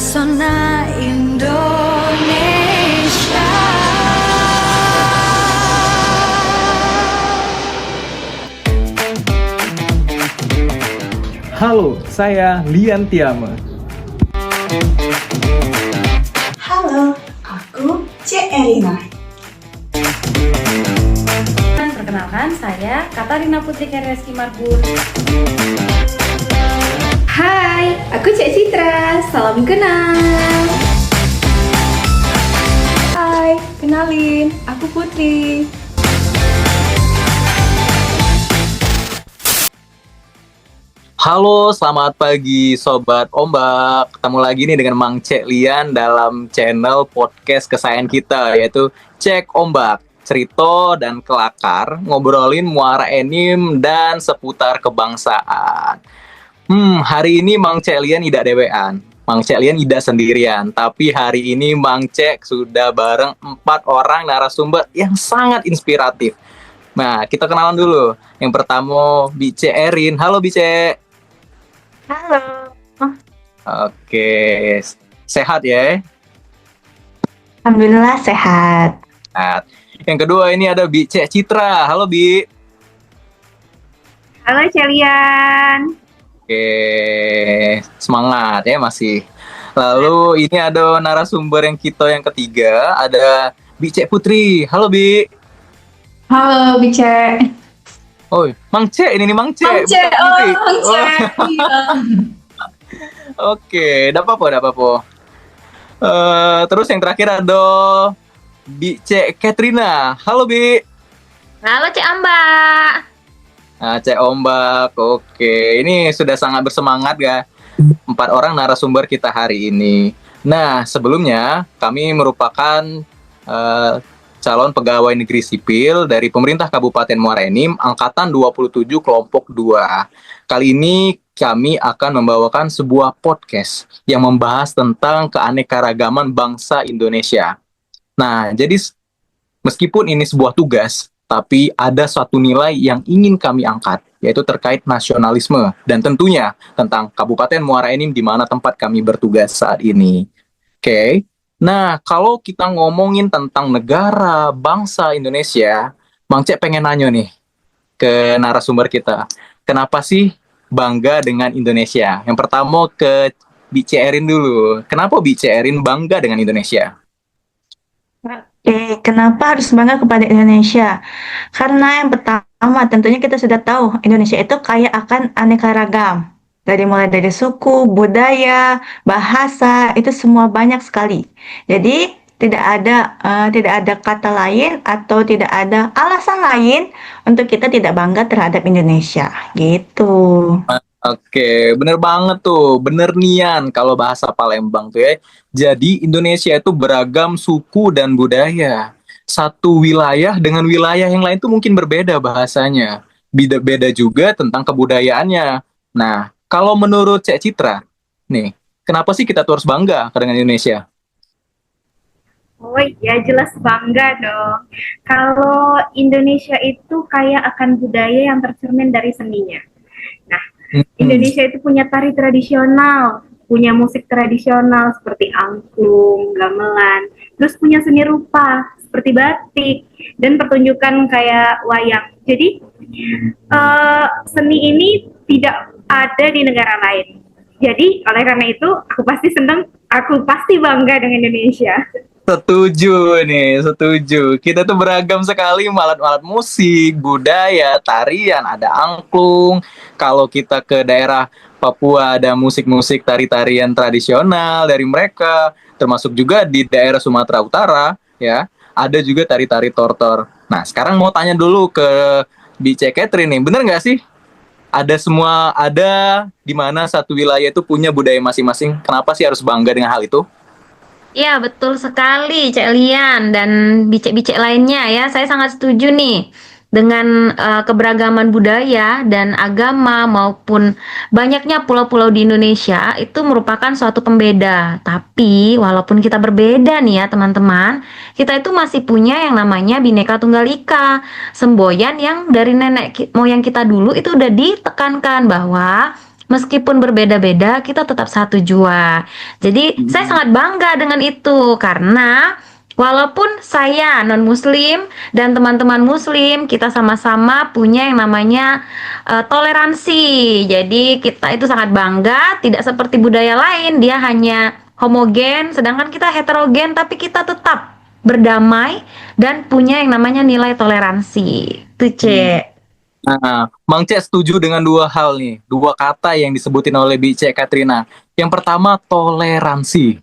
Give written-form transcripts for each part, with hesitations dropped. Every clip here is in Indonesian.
Pesona Indonesia. Halo, saya Lian Tiame. Halo, aku C. Erina. Perkenalkan, saya Katarina Putri Reski Marbun. Hai, aku Cek Citra. Salam kenal. Hai, kenalin, aku Putri. Halo, selamat pagi Sobat Ombak. Ketemu lagi nih dengan Mang Cek Lian dalam channel podcast kesayangan kita, yaitu Cek Ombak. Cerita dan kelakar, ngobrolin muara enim dan seputar kebangsaan. Hari ini Mang Cek Lian tidak dewean. Mang Cek Lian tidak sendirian, tapi hari ini Mang Cek sudah bareng 4 orang narasumber yang sangat inspiratif. Nah, kita kenalan dulu. Yang pertama, Bice Erin. Halo Bice. Halo. Oke, sehat ya? Alhamdulillah sehat. Sehat. Yang kedua ini ada Bice Citra. Halo Bi. Halo Celian. Oke, semangat ya masih. Lalu ini ada narasumber yang ketiga, ada Bice Putri. Halo Bi. Halo, Bice. Oh, Mang Cek ini nih Mang Cek. Mang Cek, bukan Putri. Mang Cek. Iya. Oke, enggak apa-apa. Terus yang terakhir ada Bice Katrina. Halo Bi. Halo Cek Amba. Nah, Cek Ombak. Oke, ini sudah sangat bersemangat ya. 4 orang narasumber kita hari ini. Nah, sebelumnya kami merupakan calon pegawai negeri sipil dari pemerintah Kabupaten Muara Enim angkatan 27 kelompok 2. Kali ini kami akan membawakan sebuah podcast yang membahas tentang keanekaragaman bangsa Indonesia. Nah, jadi meskipun ini sebuah tugas, tapi ada suatu nilai yang ingin kami angkat, yaitu terkait nasionalisme dan tentunya tentang Kabupaten Muara Enim di mana tempat kami bertugas saat ini. Oke. Nah, kalau kita ngomongin tentang negara, bangsa Indonesia, Mang Cek pengen nanya nih ke narasumber kita. Kenapa sih bangga dengan Indonesia? Yang pertama ke Bice Erin dulu. Kenapa Bice Erin bangga dengan Indonesia? Kenapa harus bangga kepada Indonesia? Karena yang pertama tentunya kita sudah tahu Indonesia itu kaya akan aneka ragam. Mulai dari suku, budaya, bahasa, itu semua banyak sekali. Jadi tidak ada kata lain atau tidak ada alasan lain untuk kita tidak bangga terhadap Indonesia. Gitu. Oke, bener banget tuh, bener nian kalau bahasa Palembang tuh ya. Jadi Indonesia itu beragam suku dan budaya. Satu wilayah dengan wilayah yang lain tuh mungkin berbeda bahasanya. Beda juga tentang kebudayaannya. Nah, kalau menurut Cek Citra, nih, kenapa sih kita tuh harus bangga dengan Indonesia? Oh iya, jelas bangga dong. Kalau Indonesia itu kaya akan budaya yang tercermin dari seninya. Nah, Indonesia itu punya tari tradisional, punya musik tradisional seperti angklung, gamelan, terus punya seni rupa seperti batik, dan pertunjukan kayak wayang. Jadi, seni ini tidak ada di negara lain. Jadi, oleh karena itu, aku pasti senang, aku pasti bangga dengan Indonesia. Setuju. Kita tuh beragam sekali alat-alat musik, budaya, tarian, ada angklung. Kalau kita ke daerah Papua ada musik-musik tari-tarian tradisional dari mereka, termasuk juga di daerah Sumatera Utara, ya. Ada juga tari-tari tortor. Nah, sekarang mau tanya dulu ke Bice Catherine nih, bener nggak sih? Ada di mana satu wilayah itu punya budaya masing-masing. Kenapa sih harus bangga dengan hal itu? Ya, betul sekali Cek Lian dan bicek-bicek lainnya ya. Saya sangat setuju nih dengan keberagaman budaya dan agama maupun banyaknya pulau-pulau di Indonesia itu merupakan suatu pembeda. Tapi walaupun kita berbeda nih ya teman-teman, kita itu masih punya yang namanya Bhinneka Tunggal Ika, semboyan yang dari nenek moyang kita dulu itu udah ditekankan bahwa meskipun berbeda-beda, kita tetap satu jua. Jadi, saya sangat bangga dengan itu karena walaupun saya non-muslim dan teman-teman muslim, kita sama-sama punya yang namanya toleransi. Jadi, kita itu sangat bangga, tidak seperti budaya lain, dia hanya homogen, sedangkan kita heterogen, tapi kita tetap berdamai dan punya yang namanya nilai toleransi. Itu, Cek. Nah, Mang Cek setuju dengan dua hal nih, dua kata yang disebutin oleh Bice Katrina. Yang pertama, toleransi.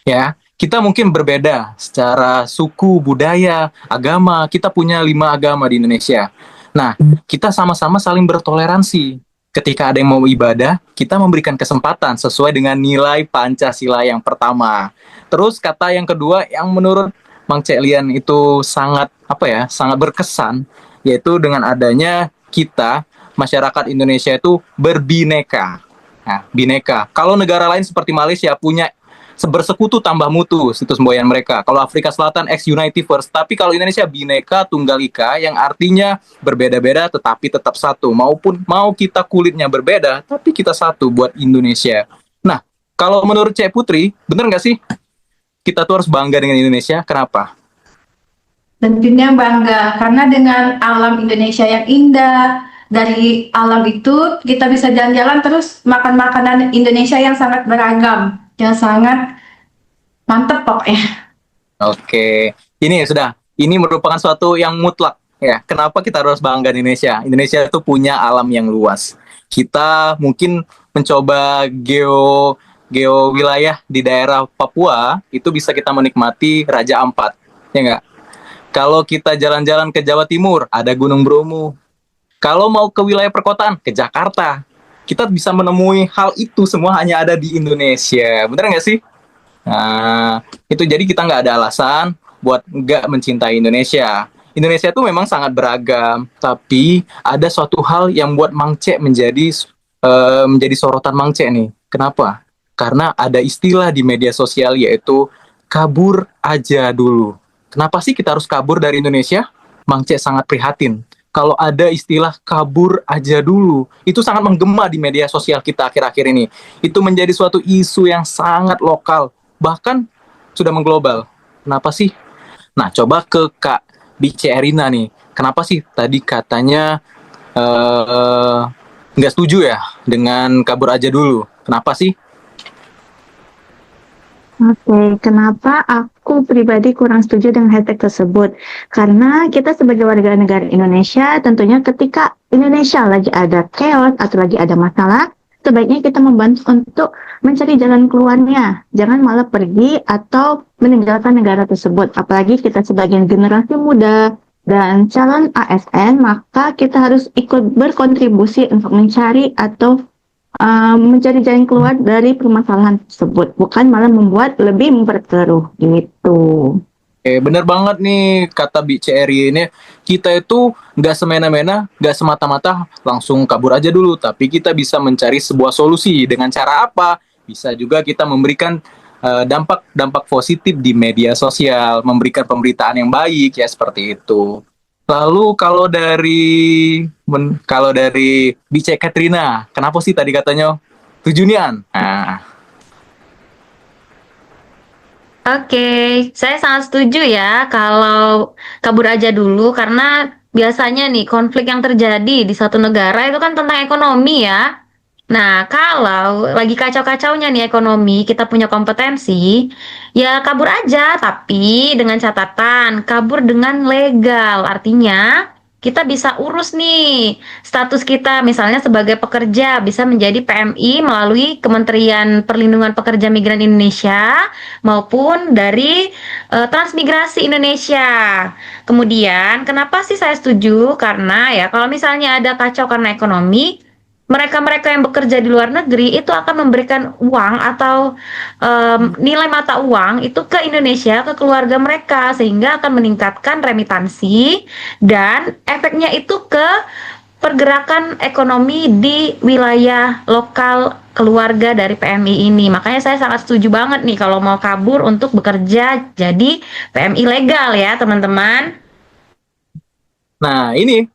Ya, kita mungkin berbeda secara suku, budaya, agama. Kita punya 5 agama di Indonesia. Nah, kita sama-sama saling bertoleransi. Ketika ada yang mau ibadah, kita memberikan kesempatan sesuai dengan nilai Pancasila yang pertama. Terus kata yang kedua yang menurut Mang Cek Lian itu sangat sangat berkesan, yaitu dengan adanya kita masyarakat Indonesia itu berbineka. Nah, bineka. Kalau negara lain seperti Malaysia punya bersekutu tambah mutu situs semboyan mereka. Kalau Afrika Selatan ex-Unity First, tapi kalau Indonesia Bhinneka Tunggal Ika yang artinya berbeda-beda tetapi tetap satu. Maupun mau kita kulitnya berbeda tapi kita satu buat Indonesia. Nah, kalau menurut Cek Putri, bener nggak sih kita tuh harus bangga dengan Indonesia? Kenapa? Tentunya bangga karena dengan alam Indonesia yang indah, dari alam itu kita bisa jalan-jalan terus makan makanan Indonesia yang sangat beragam, yang sangat mantep pokoknya. Oke, ini merupakan suatu yang mutlak ya. Kenapa kita harus bangga di Indonesia? Indonesia itu punya alam yang luas. Kita mungkin mencoba geo wilayah di daerah Papua itu bisa kita menikmati Raja Ampat, ya nggak? Kalau kita jalan-jalan ke Jawa Timur, ada Gunung Bromo. Kalau mau ke wilayah perkotaan, ke Jakarta. Kita bisa menemui hal itu semua hanya ada di Indonesia. Bener nggak sih? Nah, itu jadi kita nggak ada alasan buat nggak mencintai Indonesia. Indonesia itu memang sangat beragam, tapi ada suatu hal yang buat Mang Cek menjadi sorotan Mang Cek nih. Kenapa? Karena ada istilah di media sosial yaitu kabur aja dulu. Kenapa sih kita harus kabur dari Indonesia? Mang Cek sangat prihatin. Kalau ada istilah kabur aja dulu, itu sangat menggema di media sosial kita akhir-akhir ini. Itu menjadi suatu isu yang sangat lokal, bahkan sudah mengglobal. Kenapa sih? Nah, coba ke Kak Bice Erina nih. Kenapa sih tadi katanya nggak setuju ya dengan kabur aja dulu? Kenapa sih? Oke, kenapa aku pribadi kurang setuju dengan hashtag tersebut? Karena kita sebagai warga negara Indonesia, tentunya ketika Indonesia lagi ada chaos atau lagi ada masalah, sebaiknya kita membantu untuk mencari jalan keluarnya. Jangan malah pergi atau meninggalkan negara tersebut. Apalagi kita sebagai generasi muda dan calon ASN, maka kita harus ikut berkontribusi untuk mencari atau mencari jalan keluar dari permasalahan tersebut, bukan malah membuat lebih memperkeruh gitu. Bener banget nih kata BCRI ini. Kita itu nggak semena-mena, nggak semata-mata langsung kabur aja dulu, tapi kita bisa mencari sebuah solusi. Dengan cara apa? Bisa juga kita memberikan dampak positif di media sosial, memberikan pemberitaan yang baik ya seperti itu. Lalu kalau dari Bice Katrina, kenapa sih tadi katanya tujuan? Nah, Oke, saya sangat setuju ya kalau kabur aja dulu karena biasanya nih konflik yang terjadi di satu negara itu kan tentang ekonomi ya. Nah, kalau lagi kacau-kacaunya nih ekonomi, kita punya kompetensi, ya kabur aja, tapi dengan catatan kabur dengan legal. Artinya, kita bisa urus nih status kita misalnya sebagai pekerja bisa menjadi PMI melalui Kementerian Perlindungan Pekerja Migran Indonesia maupun dari Transmigrasi Indonesia. Kemudian, kenapa sih saya setuju? Karena ya kalau misalnya ada kacau karena ekonomi, mereka-mereka yang bekerja di luar negeri itu akan memberikan uang atau nilai mata uang itu ke Indonesia, ke keluarga mereka, sehingga akan meningkatkan remitansi dan efeknya itu ke pergerakan ekonomi di wilayah lokal keluarga dari PMI ini. Makanya saya sangat setuju banget nih kalau mau kabur untuk bekerja jadi PMI legal ya teman-teman. nah ini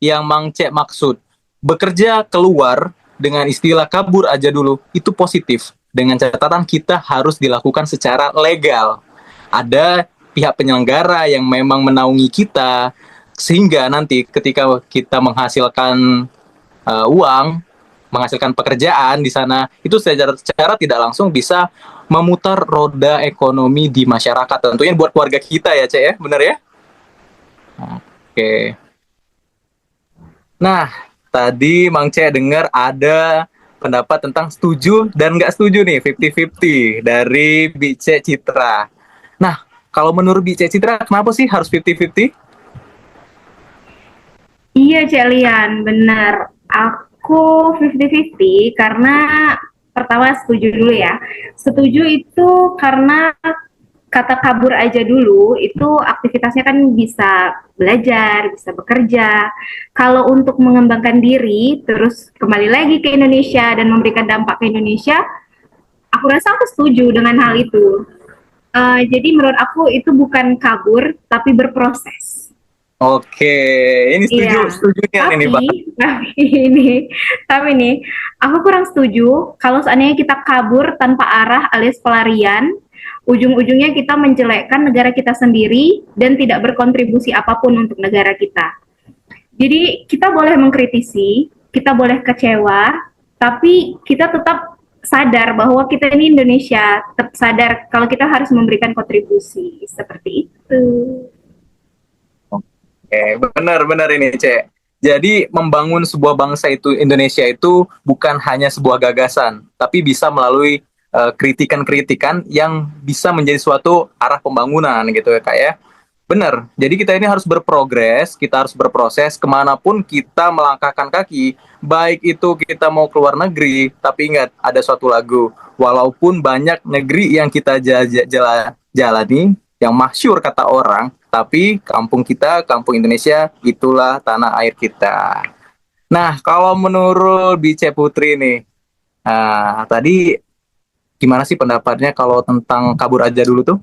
yang Mang Cek maksud. Bekerja keluar dengan istilah kabur aja dulu itu positif. Dengan catatan kita harus dilakukan secara legal. Ada pihak penyelenggara yang memang menaungi kita, sehingga nanti ketika kita menghasilkan uang, menghasilkan pekerjaan di sana, itu secara tidak langsung bisa memutar roda ekonomi di masyarakat. Tentunya buat keluarga kita ya, Cek ya, benar ya? Oke. Nah, tadi Mang Cek dengar ada pendapat tentang setuju dan nggak setuju nih, 50-50 dari Bice Citra. Nah, kalau menurut Bice Citra, kenapa sih harus 50-50? Iya, Cek Lian, benar. Aku 50-50 karena pertama setuju dulu ya. Setuju itu karena kata kabur aja dulu, itu aktivitasnya kan bisa belajar, bisa bekerja. Kalau untuk mengembangkan diri, terus kembali lagi ke Indonesia dan memberikan dampak ke Indonesia, aku rasa aku setuju dengan hal itu. Jadi menurut aku itu bukan kabur, tapi berproses. Oke, ini Iya, setujunya ini, Pak. tapi nih, aku kurang setuju kalau seandainya kita kabur tanpa arah alias pelarian, ujung-ujungnya kita menjelekkan negara kita sendiri dan tidak berkontribusi apapun untuk negara kita. Jadi kita boleh mengkritisi, kita boleh kecewa, tapi kita tetap sadar bahwa kita ini Indonesia, tetap sadar kalau kita harus memberikan kontribusi seperti itu. Benar-benar ini, Cek. Jadi membangun sebuah bangsa itu, Indonesia itu bukan hanya sebuah gagasan, tapi bisa melalui kritikan-kritikan yang bisa menjadi suatu arah pembangunan gitu ya, Kak ya. Benar. Jadi kita ini harus berprogres, kita harus berproses kemanapun kita melangkahkan kaki. Baik itu kita mau keluar negeri, tapi ingat ada suatu lagu. Walaupun banyak negeri yang kita jalani, yang masyhur kata orang, tapi kampung kita, kampung Indonesia, itulah tanah air kita. Nah, kalau menurut Bice Putri nih, tadi gimana sih pendapatnya kalau tentang kabur aja dulu tuh?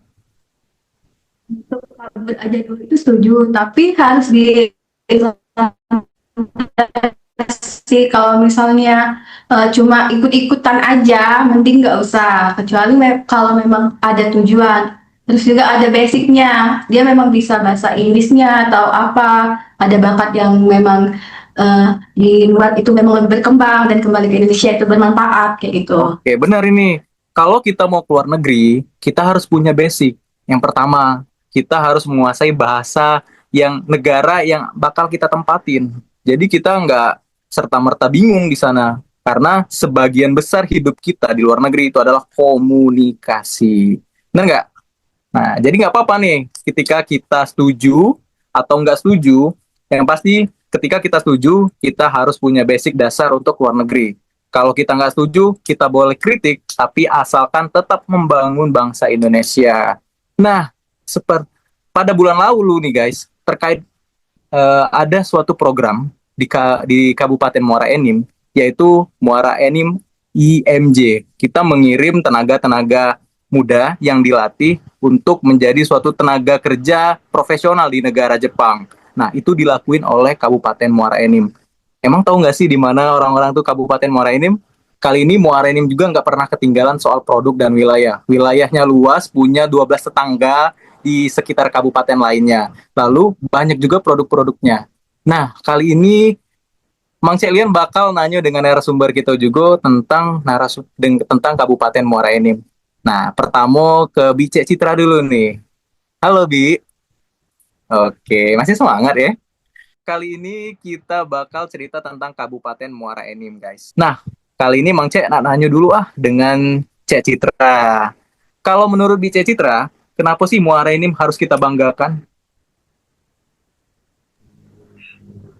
Untuk kabut aja dulu itu setuju, tapi harus di sih kalau misalnya cuma ikut-ikutan aja, mending nggak usah. Kecuali kalau memang ada tujuan, terus juga ada basicnya, dia memang bisa bahasa Inggrisnya atau apa, ada bakat yang memang di luar itu memang lebih berkembang dan kembali ke Indonesia itu bermanfaat kayak gitu. Oke, benar ini. Kalau kita mau keluar negeri, kita harus punya basic. Yang pertama, kita harus menguasai bahasa yang negara yang bakal kita tempatin. Jadi kita nggak serta-merta bingung di sana. Karena sebagian besar hidup kita di luar negeri itu adalah komunikasi. Benar nggak? Nah, jadi nggak apa-apa nih ketika kita setuju atau nggak setuju. Yang pasti ketika kita setuju, kita harus punya basic dasar untuk luar negeri. Kalau kita nggak setuju, kita boleh kritik, tapi asalkan tetap membangun bangsa Indonesia. Nah, pada bulan lalu nih guys, terkait ada suatu program di Kabupaten Muara Enim, yaitu Muara Enim IMJ. Kita mengirim tenaga-tenaga muda yang dilatih untuk menjadi suatu tenaga kerja profesional di negara Jepang. Nah, itu dilakuin oleh Kabupaten Muara Enim. Emang tahu nggak sih di mana orang-orang tuh Kabupaten Muara Enim? Kali ini Muara Enim juga nggak pernah ketinggalan soal produk dan wilayah. Wilayahnya luas, punya 12 tetangga di sekitar kabupaten lainnya. Lalu banyak juga produk-produknya. Nah, kali ini Mang Celian bakal nanya dengan narasumber kita juga tentang tentang Kabupaten Muara Enim. Nah, pertama ke Bice Citra dulu nih. Halo Bi. Oke, masih semangat ya? Kali ini kita bakal cerita tentang Kabupaten Muara Enim, guys. Nah, kali ini Mang Cek nak nanya dulu dengan Cek Citra. Kalau menurut Cek Citra, kenapa sih Muara Enim harus kita banggakan?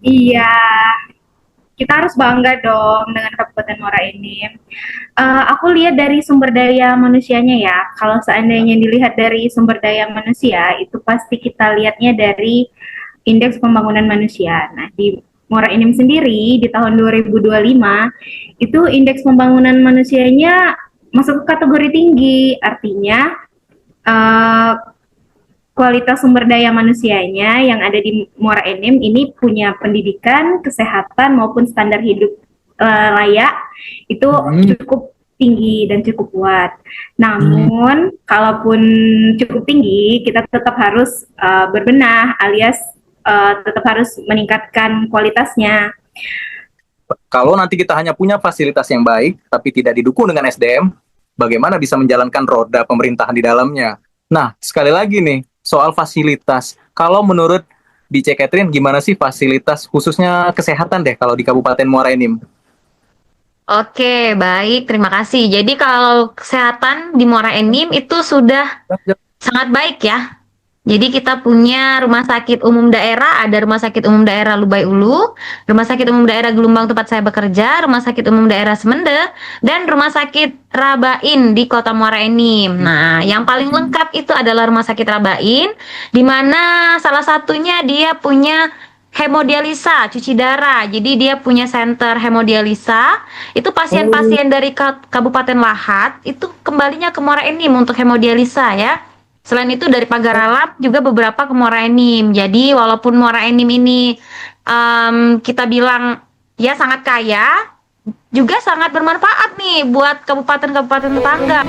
Iya, kita harus bangga dong dengan Kabupaten Muara Enim. Aku lihat dari sumber daya manusianya ya. Kalau seandainya dilihat dari sumber daya manusia, itu pasti kita lihatnya dari Indeks Pembangunan Manusia. Nah, di Muara Enim sendiri di tahun 2025 itu indeks pembangunan manusianya masuk ke kategori tinggi. Artinya kualitas sumber daya manusianya yang ada di Muara Enim ini punya pendidikan, kesehatan maupun standar hidup layak itu cukup tinggi dan cukup kuat. Namun, kalaupun cukup tinggi, kita tetap harus berbenah alias tetap harus meningkatkan kualitasnya. Kalau nanti kita hanya punya fasilitas yang baik, tapi tidak didukung dengan SDM, bagaimana bisa menjalankan roda pemerintahan di dalamnya? Nah, sekali lagi nih, soal fasilitas. Kalau menurut BC Catherine, gimana sih fasilitas, khususnya kesehatan deh, kalau di Kabupaten Muara Enim? Oke, baik, terima kasih. Jadi kalau kesehatan di Muara Enim itu sudah sangat baik ya. Jadi kita punya rumah sakit umum daerah, ada rumah sakit umum daerah Lubai Ulu, rumah sakit umum daerah Gelombang tempat saya bekerja, rumah sakit umum daerah Semende, dan rumah sakit Rabain di Kota Muara Enim. Nah, yang paling lengkap itu adalah rumah sakit Rabain, di mana salah satunya dia punya hemodialisa, cuci darah. Jadi dia punya center hemodialisa. Itu pasien-pasien dari Kabupaten Lahat itu kembalinya ke Muara Enim untuk hemodialisa ya. Selain itu dari Pagaralap juga beberapa ke Muara Enim. Jadi walaupun Muara Enim ini kita bilang ya sangat kaya, juga sangat bermanfaat nih buat kabupaten-kabupaten tetangga.